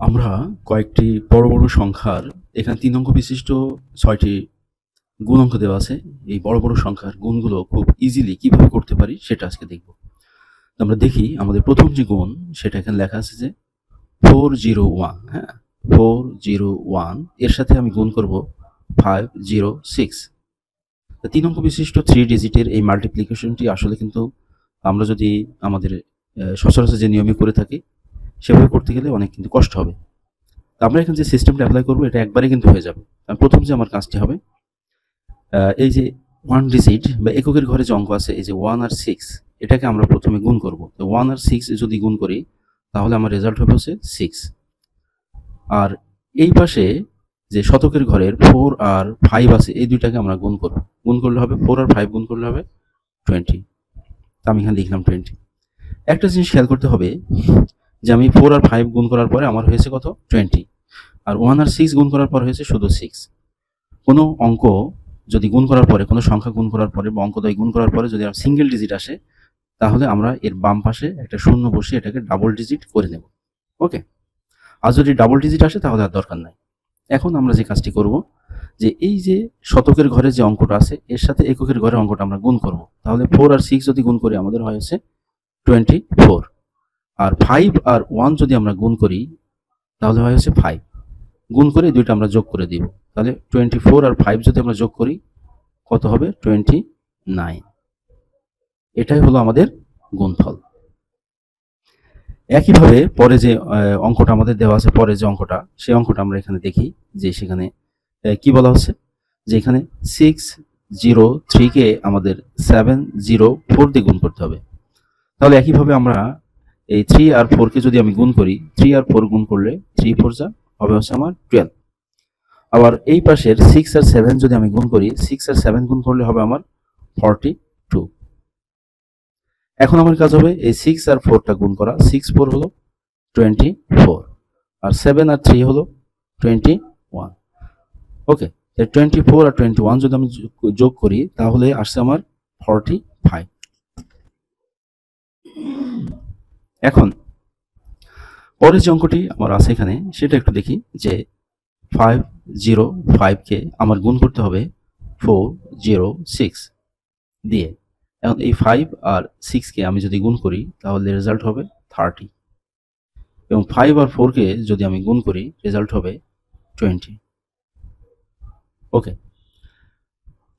আমরা কয়েকটি বড়, বড় সংখ্যার এখানে ৩ অঙ্ক বিশিষ্ট ৬ টি গুণ অঙ্ক দেওয়া আছে। এই বড়, বড় সংখ্যার গুণগুলো খুব ইজিলি কিভাবে করতে পারি সেটা আজকে দেখব। আমরা দেখি আমাদের প্রথম যে গুণ সেটা এখানে লেখা আছে যে 401, হ্যাঁ? 401 এর সাথে আমি গুণ করব 506। ৩ অঙ্ক বিশিষ্ট 3 ডিজিটের এই মাল্টিপ্লিকেশনটি আসলে কিন্তু আমরা যদি আমাদের সচরাচর যে নিয়মে করে থাকি সেভাবে করতে গেলে অনেক কিন্তু কষ্ট হবে। আমরা এখানে যে সিস্টেমটা অ্যাপ্লাই করব এটা একবারে কিন্তু হয়ে যাবে। প্রথম যে আমার কাজটি হবে, এই যে 1 ডিজিট বা এককের ঘরে যে অঙ্ক আছে এই যে 1 আর 6 এটাকে আমরা প্রথমে গুণ করব। তো 1 আর 6 যদি গুণ করি তাহলে আমার রেজাল্ট হবে হচ্ছে 6। আর এই পাশে যে শতকের ঘরের 4 আর 5 আছে এই দুইটাকে আমরা গুণ করব। গুণ করলে হবে 4 আর 5 গুণ করলে হবে 20। তো আমি এখানে লিখলাম 20। একটা জিনিস খেয়াল করতে হবে যে আমি 4 আর 5 গুণ করার পরে আমার হয়েছে কত? 20। আর 1 আর 6 গুণ করার পর হয়েছে শুধু 6। কোনো অঙ্ক যদি গুণ করার পরে, কোনো সংখ্যা গুণ করার পরে বা অঙ্কদ্বয় গুণ করার পরে যদি সিঙ্গেল ডিজিট আসে তাহলে আমরা এর বাম পাশে একটা শূন্য বসিয়ে এটাকে ডাবল ডিজিট করে নেব। ওকে? আর যদি ডাবল ডিজিট আসে তাহলে আর দরকার নাই। এখন আমরা যে কাজটি করব যে এই যে শতকের ঘরে যে অঙ্কটা আছে এর সাথে এককের ঘরের অঙ্কটা আমরা গুণ করব। তাহলে 4 আর 6 যদি গুণ করি আমাদের হয় হচ্ছে 24। আর 5 আর 1 যদি আমরা গুণ করি তাহলে হয় হচ্ছে 5। গুণ করে দুইটা আমরা যোগ করে দিব। তাহলে 24 আর 5 যদি আমরা যোগ করি কত হবে? 29। এটাই হলো আমাদের গুণফল। একইভাবে পরে যে অঙ্কটা আমাদের দেওয়া আছে, পরে যে অঙ্কটা সেই অঙ্কটা আমরা এখানে দেখি যে সেখানে কি বলা হচ্ছে যে এখানে 603 কে আমাদের 704 দিয়ে গুণ করতে হবে। তাহলে একইভাবে আমরা এই 3 আর 4 কে যদি আমি গুণ করি, 3 আর 4 গুণ করলে 3 4 যা হবে হচ্ছে আমার 12। আবার এই পাশের 6 আর 7 যদি আমি গুণ করি, 6 আর 7 গুণ করলে হবে আমার 42। এখন আমার কাজ হবে এই 6 আর 4টা গুণ করা। 6 4 হলো 24 আর 7 আর 3 হলো 21। ওকে, 24 আর 21 যদি আমি যোগ করি তাহলে আসছে আমার 45। এখন পরের যে অঙ্কটি আমার আছে এখানে সেটা একটু দেখি যে 505 কে আমার গুণ করতে হবে 406 দিয়ে। এখন এই 5 আর 6 কে আমি যদি গুণ করি তাহলে রেজাল্ট হবে 30 এবং 5 আর 4 কে যদি আমি গুণ করি রেজাল্ট হবে 20। ওকে,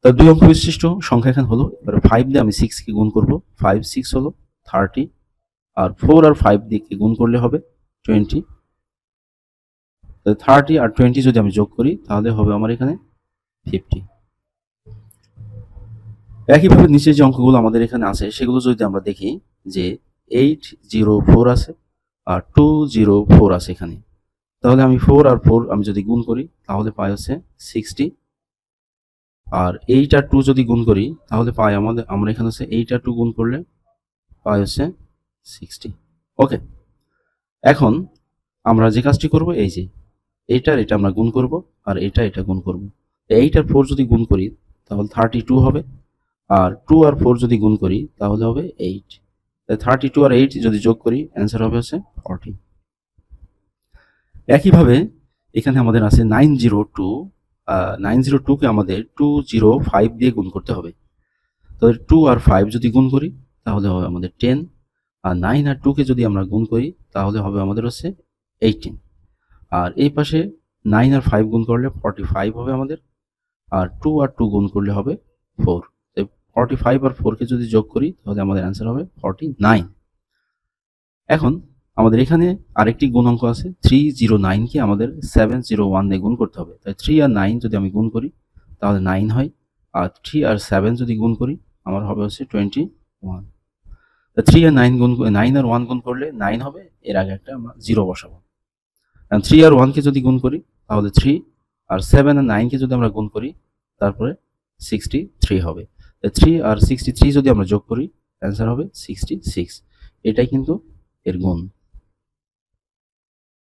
তার দুই অঙ্ক বিশিষ্ট সংখ্যা এখানে হলো। এবার 5 দিয়ে আমি 6 কে গুণ করব। 5 6 হলো 30 আর 4 আর 5 দিয়ে গুণ করলে হবে 20। 30 আর 20 যদি আমি যোগ করি তাহলে হবে আমার এখানে 50। একইভাবে নিচে যে অঙ্কগুলো আমাদের এখানে আছে সেগুলো যদি আমরা দেখি যে 804 আছে আর 204 আছে এখানে। তাহলে আমি 4 আর 4 আমি যদি গুণ করি তাহলে পাই হচ্ছে 60। আর 8 আর 2 যদি গুণ করি তাহলে পাই আমরা এখানে হচ্ছে 8 আর 2 গুণ করলে পাই হচ্ছে 60। ওকে, এখন আমরা যে কাজটি করব এই যে এটা আমরা গুণ করব আর এটা গুণ করব। 8 আর 4 যদি গুণ করি তাহলে 32 হবে আর 2 আর 4 যদি গুণ করি তাহলে হবে 8। 32 আর 8 যদি যোগ করি অ্যান্সার হবে হচ্ছে 40। একইভাবে এখানে আমাদের আছে 902 কে আমাদের 205 দিয়ে গুণ করতে হবে। তো 2 আর 5 যদি গুণ করি তাহলে হবে আমাদের 10 আর 9 আর 2 কে যদি আমরা গুণ করি তাহলে হবে আমাদের হচ্ছে 18। আর এই পাশে 9 আর 5 গুণ করলে 45 হবে আমাদের আর 2 আর 2 গুণ করলে হবে 4। 45 আর 4 কে যদি যোগ করি তাহলে আমাদের অ্যান্সার হবে 49। এখন আমাদের এখানে আরেকটি গুণ অঙ্ক আছে 309 কে আমাদের 701 দিয়ে গুণ করতে হবে। তাই 3 আর 9 যদি আমি গুণ করি তাহলে 9 হয় আর 3 আর 7 যদি গুণ করি আমার হবে হচ্ছে 21। 3 আর 9 গুণ 9 আর 1 গুণ করলে 9 হবে, এর আগে একটা আমরা 0 বসাবো। 3 আর 1 কে যদি গুণ করি তাহলে 3 আর 7 আর 9 কে যদি আমরা গুণ করি তারপরে 63 হবে। 3 আর 63 যদি আমরা যোগ করি অ্যান্সার হবে 66। এটাই কিন্তু এর গুণ।